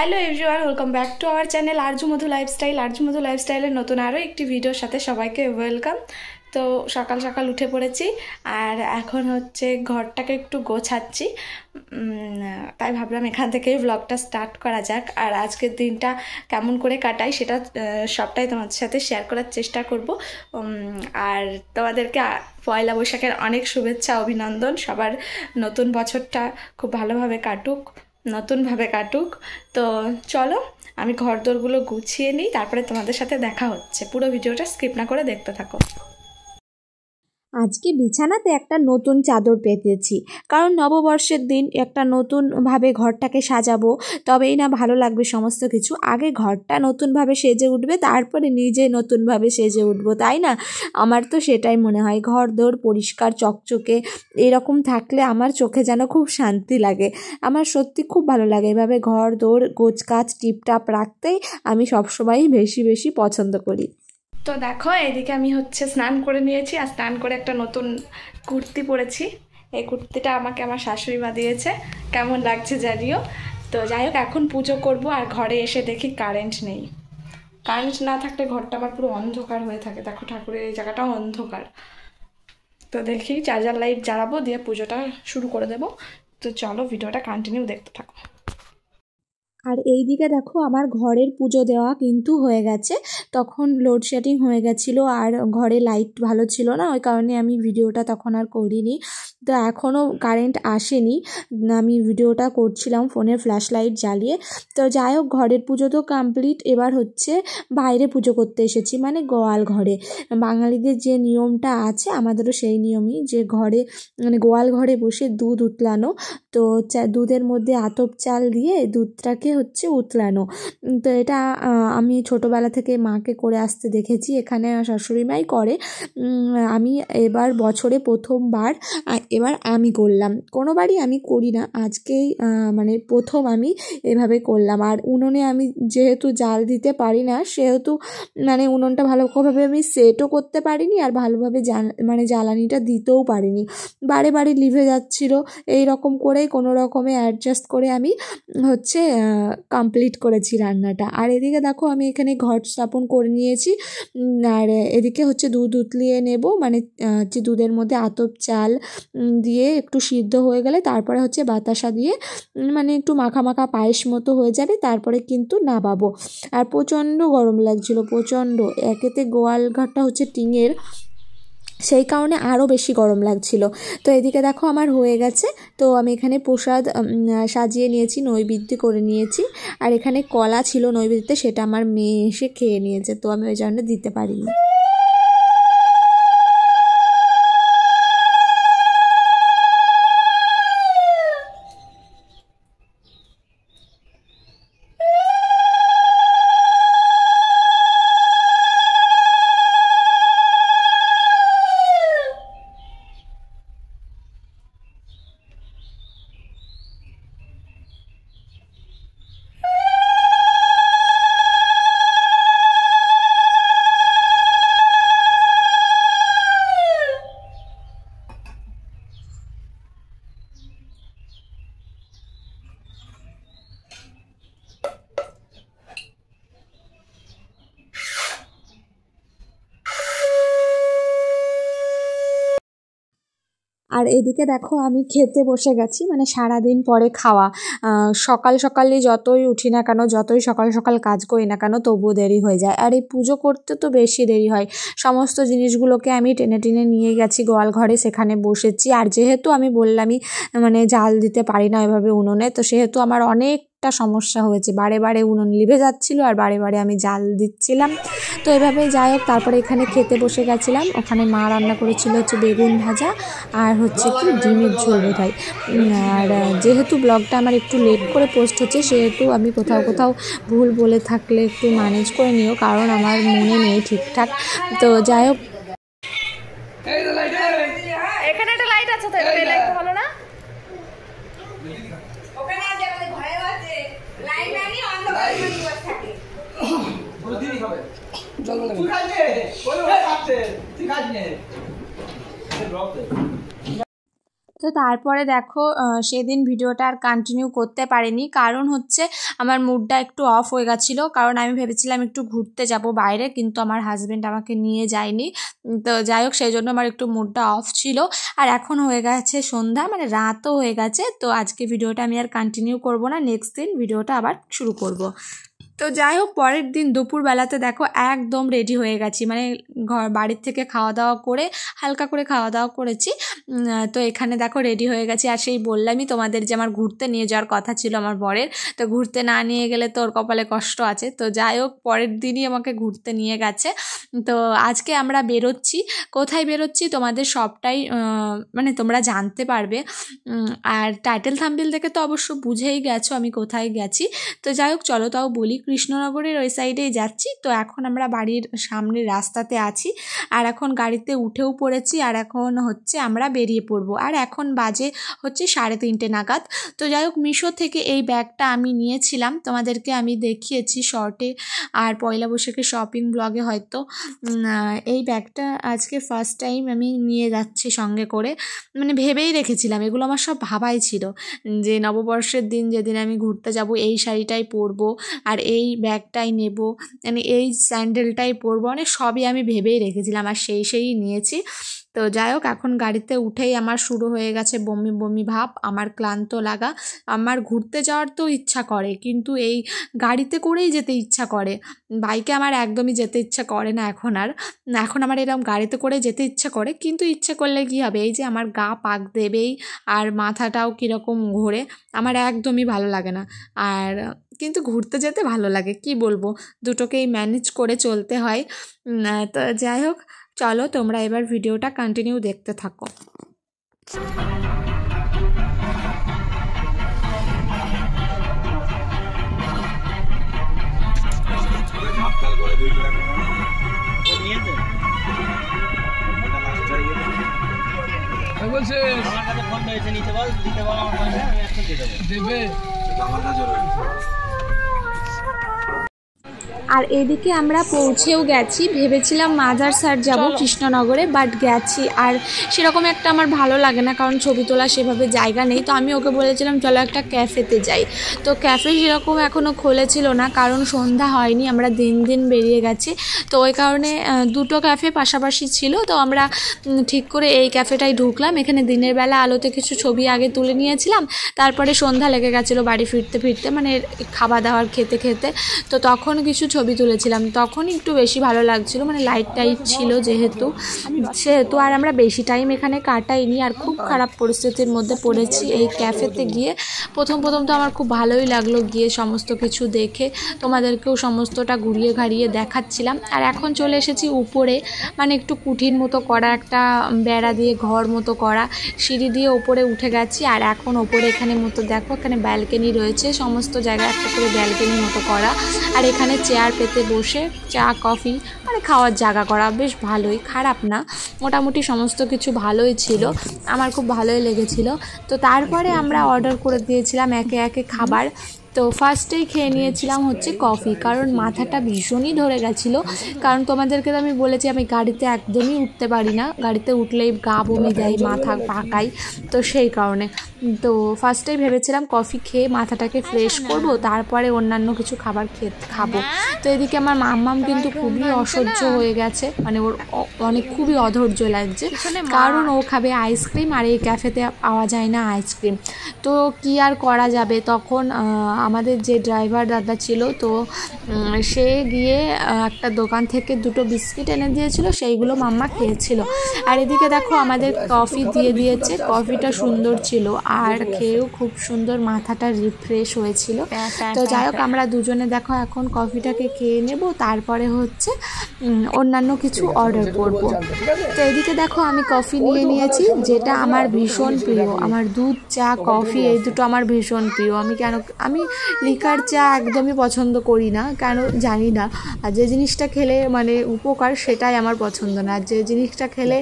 Hello everyone, welcome back to our channel Arzoo Madhu লাইফস্টাইলের নতুন আরও একটি ভিডিওর সাথে সবাইকে ওয়েলকাম। তো সকাল সকাল উঠে পড়েছি আর এখন হচ্ছে ঘরটাকে একটু গোছাচ্ছি, তাই ভাবলাম এখান থেকেই ব্লগটা স্টার্ট করা যাক। আর আজকের দিনটা কেমন করে কাটাই সেটা সবটাই তোমাদের সাথে শেয়ার করার চেষ্টা করব। আর তোমাদেরকে পয়লা বৈশাখের অনেক শুভেচ্ছা, অভিনন্দন। সবার নতুন বছরটা খুব ভালোভাবে কাটুক, নতুনভাবে কাটুক। তো চলো আমি ঘরদোরগুলো গুছিয়ে নিই, তারপরে তোমাদের সাথে দেখা হচ্ছে। পুরো ভিডিওটা স্কিপ না করে দেখতে থাকো। আজকে বিছানাতে একটা নতুন চাদর পেতেছি, কারণ নববর্ষের দিন একটা নতুনভাবে ঘরটাকে সাজাবো, তবেই না ভালো লাগবে সমস্ত কিছু। আগে ঘরটা নতুনভাবে সেজে উঠবে, তারপরে নিজে নতুনভাবে সেজে উঠবো, তাই না? আমার তো সেটাই মনে হয়। ঘর দোর পরিষ্কার চকচকে এরকম থাকলে আমার চোখে যেন খুব শান্তি লাগে। আমার সত্যি খুব ভালো লাগে এভাবে ঘর দোর গোছগাছ টিপটাপ রাখতেই আমি সবসময়ই বেশি বেশি পছন্দ করি। তো দেখো এদিকে আমি হচ্ছে স্নান করে নিয়েছি, আর স্নান করে একটা নতুন কুর্তি পরেছি। এই কুর্তিটা আমাকে আমার শাশুড়ি মা দিয়েছে, কেমন লাগছে জানিও। তো যাই হোক, এখন পুজো করব। আর ঘরে এসে দেখি কারেন্ট নেই। কারেন্ট না থাকলে ঘরটা আমার পুরো অন্ধকার হয়ে থাকে। দেখো ঠাকুরের এই জায়গাটাও অন্ধকার। তো দেখি চার্জার লাইট জ্বালাবো, দিয়ে পুজোটা শুরু করে দেবো। তো চলো ভিডিওটা কন্টিনিউ দেখতে থাকো। আর এই দিকে দেখো আমার ঘরের পুজো দেওয়া কিন্তু হয়ে গেছে। তখন লোডশেডিং হয়ে গেছিলো আর ঘরে লাইট ভালো ছিল না, ওই কারণে আমি ভিডিওটা তখন আর করিনি। তো এখনও কারেন্ট আসেনি, আমি ভিডিওটা করছিলাম ফোনের ফ্ল্যাশ লাইট জ্বালিয়ে। তো যাই হোক, ঘরের পুজো তো কমপ্লিট। এবার হচ্ছে বাইরে পুজো করতে এসেছি, মানে গোয়াল ঘরে। বাঙালিদের যে নিয়মটা আছে আমাদেরও সেই নিয়মই, যে ঘরে মানে গোয়াল ঘরে বসে দুধ উতলানো। তো দুধের মধ্যে আতপ চাল দিয়ে দুধটাকে হচ্ছে উতলানো। তো এটা আমি ছোটোবেলা থেকে মাকে করে আসতে দেখেছি, এখানে শাশুড়ি মাই করে। আমি এবার বছরে প্রথমবার এবার আমি করলাম, কোনোবারই আমি করি না, আজকেই মানে প্রথম আমি এভাবে করলাম। আর উনুনে আমি যেহেতু জাল দিতে পারি না, সেহেতু মানে উনুনটা ভালোভাবে আমি সেটও করতে পারিনি, আর ভালোভাবে মানে জ্বালানিটা দিতেও পারিনি, বারে বারে লিভে যাচ্ছিলো। এই রকম করেই কোনো রকমে অ্যাডজাস্ট করে আমি হচ্ছে কমপ্লিট করেছি রান্নাটা। আর এদিকে দেখো আমি এখানে ঘট স্থাপন করে নিয়েছি। আর এদিকে হচ্ছে দুধ উতলিয়ে নেব, মানে হচ্ছে দুধের মধ্যে আতপ চাল দিয়ে একটু সিদ্ধ হয়ে গেলে তারপরে হচ্ছে বাতাসা দিয়ে মানে একটু মাখা মাখা পায়েস মতো হয়ে যাবে, তারপরে কিন্তু নামাবো। আর প্রচণ্ড গরম লাগছিল, প্রচণ্ড। একেতে গোয়াল ঘরটা হচ্ছে টিনের, সেই কারণে আরও বেশি গরম লাগছিল। তো এদিকে দেখো আমার হয়ে গেছে। তো আমি এখানে প্রসাদ সাজিয়ে নিয়েছি, নৈবেদ্য করে নিয়েছি। আর এখানে কলা ছিল নৈবেদ্যতে, সেটা আমার মেয়ে এসে খেয়ে নিয়েছে, তো আমি ওই জন্য দিতে পারিনি। আর এদিকে দেখো আমি খেতে বসে গেছি, মানে সারাদিন পরে খাওয়া। সকাল সকালে যতই উঠি না কেন, যতই সকাল সকাল কাজ করি না কেন, তবুও দেরি হয়ে যায়। আর এই পুজো করতে তো বেশি দেরি হয়। সমস্ত জিনিসগুলোকে আমি টেনে টেনে নিয়ে গেছি গোয়াল ঘরে, সেখানে বসেছি। আর যেহেতু আমি বললামই মানে জাল দিতে পারি না এভাবে উনুনে, তো সেহেতু আমার অনেকটা সমস্যা হয়েছে, বারে বারে উনুন লিভে যাচ্ছিলো আর বারে বারে আমি জাল দিচ্ছিলাম। তো এভাবে যাই হোক, তারপরে এখানে খেতে বসে গেছিলাম। ওখানে মা রান্না করেছিল হচ্ছে বেগুন ভাজা আর হচ্ছে কি ডিমের ঝোল বোধহয়। আর যেহেতু ব্লগটা আমার একটু লেট করে পোস্ট হচ্ছে, সেহেতু আমি কোথাও কোথাও ভুল বলে থাকলে একটু ম্যানেজ করে নিও, কারণ আমার মনে নেই ঠিকঠাক। তো যাই হোক, এখানে একটা লাইট আছে, তো এই লাইটটা ভালো না? ওখানে আছে আমাদের ঘরে আছে লাইট নাই, অন্ধকার থাকে। বুঝিনি হবে চল বলে ঠিক আছে বলে আছে ঠিক আছে। তো তারপরে দেখো সেদিন ভিডিওটা আর কন্টিনিউ করতে পারিনি, কারণ হচ্ছে আমার মুডটা একটু অফ হয়ে গেছিলো। কারণ আমি ভেবেছিলাম একটু ঘুরতে যাব বাইরে, কিন্তু আমার হাজব্যান্ড আমাকে নিয়ে যায়নি। তো যাই হোক, সেই জন্য আমার একটু মুডটা অফ ছিল। আর এখন হয়ে গেছে সন্ধ্যা, মানে রাতও হয়ে গেছে। তো আজকে ভিডিওটা আমি আর কন্টিনিউ করব না, নেক্সট দিন ভিডিওটা আবার শুরু করব। তো যাই হোক, পরের দিন দুপুরবেলাতে দেখো একদম রেডি হয়ে গেছি, মানে বাড়ির থেকে খাওয়া দাওয়া করে হালকা করে খাওয়া দাওয়া করেছি। তো এখানে দেখো রেডি হয়ে গেছি। আর সেই বললামই তোমাদের যে আমার ঘুরতে নিয়ে যাওয়ার কথা ছিল আমার বরের, তো ঘুরতে না নিয়ে গেলে তো ওর কপালে কষ্ট আছে। তো যাই হোক, পরের দিনই আমাকে ঘুরতে নিয়ে গেছে। তো আজকে আমরা বেরোচ্ছি। কোথায় বেরোচ্ছি তোমাদের সবটাই মানে তোমরা জানতে পারবে। আর টাইটেল থাম্বনেল থেকে তো অবশ্য বুঝেই গেছো আমি কোথায় গেছি। তো যাই হোক, চলো তাও বলি। কৃষ্ণনগরের ওই সাইডেই যাচ্ছি। তো এখন আমরা বাড়ির সামনের রাস্তাতে আছি, আর এখন গাড়িতে উঠেও পড়েছি। আর এখন হচ্ছে আমরা বেরিয়ে পড়বো। আর এখন বাজে হচ্ছে 3:30 নাগাদ। তো যাই হোক, মিশো থেকে এই ব্যাগটা আমি নিয়েছিলাম, তোমাদেরকে আমি দেখিয়েছি শর্টে আর পয়লা বৈশাখের শপিং ব্লগে হয়তো। এই ব্যাগটা আজকে ফার্স্ট টাইম আমি নিয়ে যাচ্ছি সঙ্গে করে, মানে ভেবেই রেখেছিলাম, এগুলো আমার সব ভাবাই ছিল যে নববর্ষের দিন যেদিন আমি ঘুরতে যাব এই শাড়িটাই পরবো আর এই ব্যাগটাই নেব, মানে এই স্যান্ডেলটাই পরবো, মানে সবই আমি ভেবেই রেখেছিলাম আর সেই নিয়েছি। তো যাই হোক, এখন গাড়িতে উঠেই আমার শুরু হয়ে গেছে বমি বমি ভাব, আমার ক্লান্ত লাগা। আমার ঘুরতে যাওয়ার তো ইচ্ছা করে, কিন্তু এই গাড়িতে করেই যেতে ইচ্ছা করে। বাইকে আমার একদমই যেতে ইচ্ছা করে না এখন আমার এরকম গাড়িতে করে যেতে ইচ্ছা করে, কিন্তু ইচ্ছে করলে কী হবে, এই যে আমার গা পাক দেবেই আর মাথাটাও কীরকম ঘোরে, আমার একদমই ভালো লাগে না। আর কিন্তু ঘুরতে যেতে ভালো লাগে, কি বলবো, দুটোকেই ম্যানেজ করে চলতে হয়। তো যাই হোক, চলো তোমরা এবার ভিডিওটা কন্টিনিউ দেখতে থাকো। আর এদিকে আমরা পৌঁছেও গেছি। ভেবেছিলাম মাজারসাট যাব কৃষ্ণনগরে, বাট গেছি আর সেরকম একটা আমার ভালো লাগে না, কারণ ছবি তোলা সেভাবে জায়গা নেই। তো আমি ওকে বলেছিলাম চলো একটা ক্যাফেতে যাই। তো ক্যাফে সেরকম এখনও খুলেছিল না, কারণ সন্ধ্যা হয়নি, আমরা দিন বেরিয়ে গেছি। তো ওই কারণে দুটো ক্যাফে পাশাপাশি ছিল। তো আমরা ঠিক করে এই ক্যাফেটাই ঢুকলাম। এখানে দিনের বেলা আলোতে কিছু ছবি আগে তুলে নিয়েছিলাম, তারপরে সন্ধ্যা লেগে গেছিলো বাড়ি ফিরতে মানে খাওয়া দাওয়ার খেতে। তো তখন কিছু ছবি তুলেছিলাম, তখন একটু বেশি ভালো লাগছিল, মানে লাইট টাইট ছিল যেহেতু আর আমরা বেশি টাইম এখানে কাটাইনি। আর খুব খারাপ পরিস্থিতির মধ্যে পড়েছি এই ক্যাফেতে গিয়ে। প্রথম তো আমার খুব ভালোই লাগলো গিয়ে সমস্ত কিছু দেখে, তোমাদেরকেও সমস্তটা ঘুরিয়ে ঘাড়িয়ে দেখাচ্ছিলাম। আর এখন চলে এসেছি উপরে, মানে একটু কুঠির মতো করা, একটা বেড়া দিয়ে ঘর মতো করা, সিঁড়ি দিয়ে ওপরে উঠে গেছি। আর এখন ওপরে এখানে মতো দেখো, এখানে ব্যালকনি রয়েছে, সমস্ত জায়গায় একটা করে ব্যালকনি মতো করা। আর এখানে চেয়ার পেতে বসে চা কফি মানে খাওয়ার জায়গা করা, বেশ ভালোই, খারাপ না, মোটামুটি সমস্ত কিছু ভালোই ছিল, আমার খুব ভালোই লেগেছিল। তো তারপরে আমরা অর্ডার করে দিয়েছিলাম একে খাবার। তো ফার্স্টেই খেয়ে নিয়েছিলাম হচ্ছে কফি, কারণ মাথাটা ভীষণই ধরে গেছিলো। কারণ তোমাদেরকে তো আমি বলেছি আমি গাড়িতে একদমই উঠতে পারি না, গাড়িতে উঠলেই গা বমি দেয়, মাথা পাকাই, তো সেই কারণে। তো ফার্স্টেই ভেবেছিলাম কফি খেয়ে মাথাটাকে ফ্রেশ করব, তারপরে অন্যান্য কিছু খাবার খাবো। তো এদিকে আমার মাম্মাম কিন্তু খুবই অসহ্য হয়ে গেছে, মানে ওর খুবই অধৈর্য লাগছে, কারণ ও খাবে আইসক্রিম আর এই ক্যাফেতে পাওয়া যায় না আইসক্রিম। তো কি আর করা যাবে, তখন আমাদের যে ড্রাইভার দাদা ছিল, তো সে গিয়ে একটা দোকান থেকে দুটো বিস্কিট এনে দিয়েছিল, সেইগুলো মাম্মা খেয়েছিল। আর এদিকে দেখো আমাদের কফি দিয়ে দিয়েছে, কফিটা সুন্দর ছিল আর খেয়েও খুব সুন্দর, মাথাটা রিফ্রেশ হয়েছিল। তো যাই হোক, আমরা দুজনে দেখো এখন কফিটাকে খেয়ে নেব, তারপরে হচ্ছে অন্যান্য কিছু অর্ডার করব। তো এদিকে দেখো আমি কফি নিয়ে নিয়েছি, যেটা আমার ভীষণ প্রিয়, আমার দুধ চা কফি এই দুটো আমার ভীষণ প্রিয়। আমি লিকার চা একদমই পছন্দ করি না, কেন জানি না। আর যে জিনিসটা খেলে মানে উপকার সেটাই আমার পছন্দ না, আর যে জিনিসটা খেলে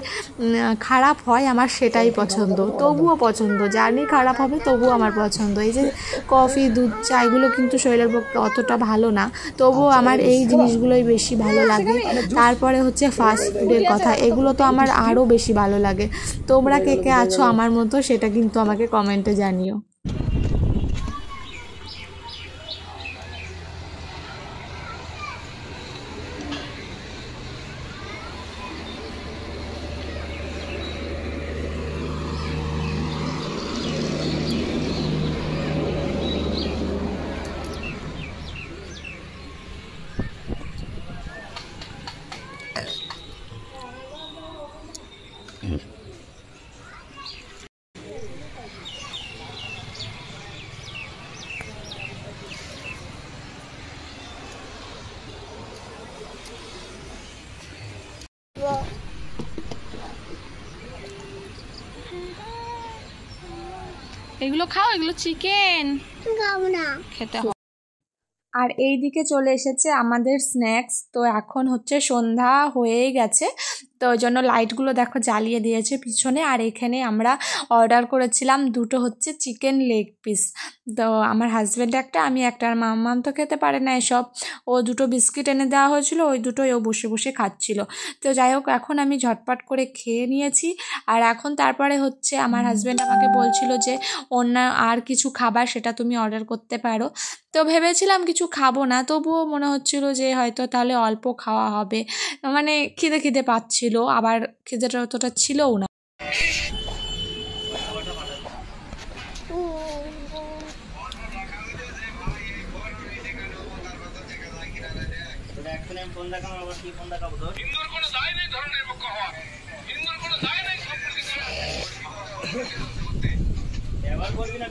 খারাপ হয় আমার সেটাই পছন্দ। তবুও পছন্দ, জানি খারাপ হবে তবুও আমার পছন্দ। এই যে কফি, দুধ, চা এগুলো কিন্তু শরীরের পক্ষে অতটা ভালো না, তবুও আমার এই জিনিসগুলোই বেশি ভালো লাগে। তারপরে হচ্ছে ফাস্ট ফুডের কথা, এগুলো তো আমার আরও বেশি ভালো লাগে। তোমরা কে কে আছো আমার মতো সেটা কিন্তু আমাকে কমেন্টে জানিও। এগুলো খাও, এগুলো চিকেন খাবো না, খেতে হবে। আর এই দিকে চলে এসেছে আমাদের স্ন্যাক্স। তো এখন হচ্ছে সন্ধ্যা হয়েই গেছে, তো ওই জন্য লাইটগুলো দেখো জ্বালিয়ে দিয়েছে পিছনে। আর এখানে আমরা অর্ডার করেছিলাম দুটো হচ্ছে চিকেন লেগ পিস। তো আমার হাজব্যান্ড একটা, আমি একটা। আর মাম্মাম তো খেতে পারে না এসব, ও দুটো বিস্কিট এনে দেওয়া হয়েছিল, ওই দুটোই ও বসে বসে খাচ্ছিল। তো যাই হোক, এখন আমি ঝটপট করে খেয়ে নিয়েছি। আর এখন তারপরে হচ্ছে আমার হাজব্যান্ড আমাকে বলছিল যে অন্য আর কিছু খাবার সেটা তুমি অর্ডার করতে পারো। তো ভেবেছিলাম কিছু খাবো না, তবুও মনে হচ্ছিল যে হয়তো তাহলে অল্প খাওয়া হবে, মানে খিদে খিদে পাচ্ছিল, আবার খিদেটা অতটা ছিলও না।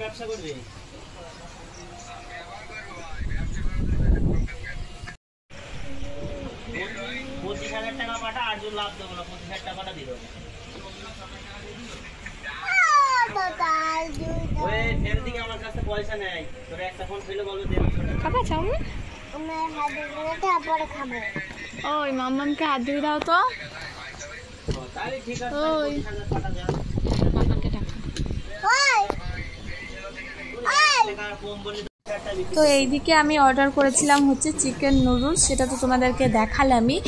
ব্যবসা করবি 25,000 টাকা পাঠা, আর যদি লাভ দেবো না 25,000 টাকাটা দিল। ওই ফের দিকে আমার কাছে পয়সা নেই, তোর একটা ফোন ছিল বলবো দেব। খাবা চাউমিন? ওই মাম্মামকে হাত দিয়ে দাও তো। তাহলে ঠিক আছে, ওই 25,000 টাকা দেন। মাম্মাকে ডাকো। তো এইদিকে আমি অর্ডার করেছিলাম হচ্ছে চিকেন নুডলস, সেটা তো তোমাদেরকে দেখালামই।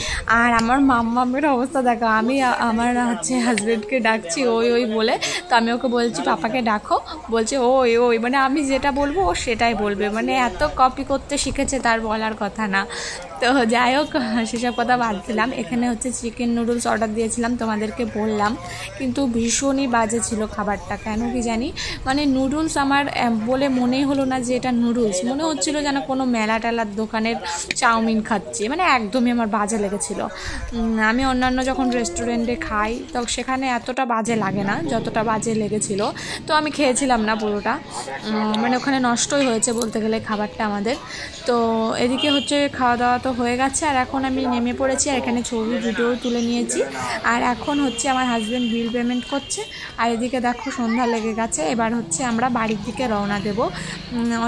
আর আমার মাম্মামের অবস্থা দেখো, আমি আমার হচ্ছে হাজব্যান্ডকে ডাকছি ওই ওই বলে। তো আমি ওকে বলছি পাপাকে ডাকো, বলছে ওই ওই, মানে আমি যেটা বলবো ও সেটাই বলবে, মানে এত কপি করতে শিখেছে তার বলার কথা না। তো যাই হোক, সেসব কথা বাদ দিলাম। এখানে হচ্ছে চিকেন নুডলস অর্ডার দিয়েছিলাম, তোমাদেরকে বললাম, কিন্তু ভীষণই বাজে ছিল খাবারটা, কেন কি জানি। মানে নুডলস আমার বলে মনেই হলো না যে এটা নুডলস, মনে হচ্ছিল যেন কোনো মেলা টেলার দোকানের চাউমিন খাচ্ছি, মানে একদমই আমার বাজে লেগেছিল। আমি অন্যান্য যখন রেস্টুরেন্টে খাই তো সেখানে এতটা বাজে লাগে না যতটা বাজে লেগেছিল। তো আমি খেয়েছিলাম না পুরোটা, মানে ওখানে নষ্টই হয়েছে বলতে গেলে খাবারটা আমাদের। তো এদিকে হচ্ছে খাওয়া দাওয়া তো হয়ে গেছে, আর এখন আমি নেমে পড়েছি, আর এখানে ছবি ভিডিও তুলে নিয়েছি। আর এখন হচ্ছে আমার হাজব্যান্ড বিল পেমেন্ট করছে। আর এদিকে দেখো সন্ধ্যা লেগে গেছে, এবার হচ্ছে আমরা বাড়ির দিকে রওনা দেব।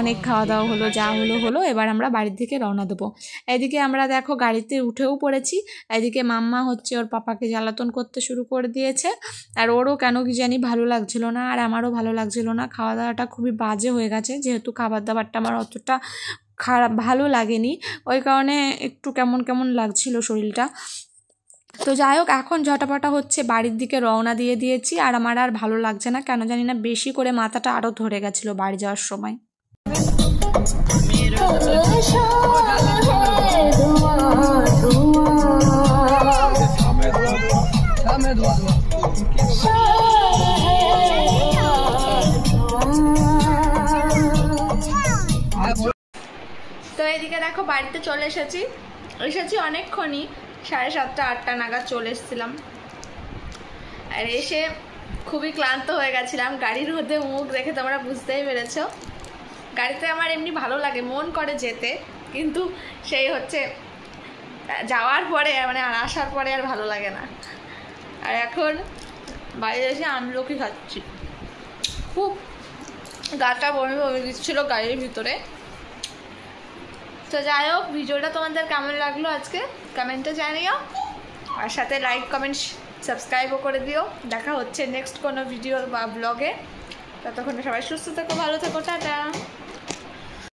অনেক খাওয়া দাওয়া হলো, যা হলো, এবার আমরা বাড়ির দিকে রওনা দেবো। এদিকে আমরা দেখো গাড়িতে উঠেও পড়েছি। এদিকে মাম্মা হচ্ছে ওর পাপাকে জ্বালাতন করতে শুরু করে দিয়েছে, আর ওরও কেন কি জানি ভালো লাগছিল না, আর আমারও ভালো লাগছিল না। খাওয়া দাওয়াটা খুবই বাজে হয়ে গেছে, যেহেতু খাবার দাবারটা আমার অতটা খারাপ ভালো লাগেনি, ওই কারণে একটু কেমন কেমন লাগছিল শরীরটা। তো যাই হোক, এখন ঝটাপটা হচ্ছে বাড়ির দিকে রওনা দিয়ে দিয়েছি। আর আমার আর ভালো লাগছে না, কেন জানি না, বেশি করে মাথাটা আরও ধরে গেছিলো বাড়ি যাওয়ার সময়। তো এদিকে দেখো বাড়িতে চলে এসেছি অনেকক্ষণই, 7:30 8টা নাগাদ চলে এসেছিলাম। আর এসে খুবই ক্লান্ত হয়ে গেছিলাম, গাড়ির মধ্যে মুখ দেখে তোমরা বুঝতেই পেরেছ। গাড়িতে আমার এমনি ভালো লাগে, মন করে যেতে, কিন্তু সেই হচ্ছে যাওয়ার পরে মানে আর আসার পরে আর ভালো লাগে না। আর এখন বাইরে এসে আমলকি খাচ্ছি, খুব গাটা বমি বমি দিচ্ছিল গাড়ির ভিতরে, তো যাই হোক, ভিডিওটা তোমাদের কেমন লাগলো আজকে কমেন্টে জানিও, আর সাথে লাইক কমেন্ট সাবস্ক্রাইবও করে দিও। দেখা হচ্ছে নেক্সট কোনো ভিডিও বা ব্লগে। ততক্ষণে সবাই সুস্থ থেকো, ভালো থেকো, টাটা।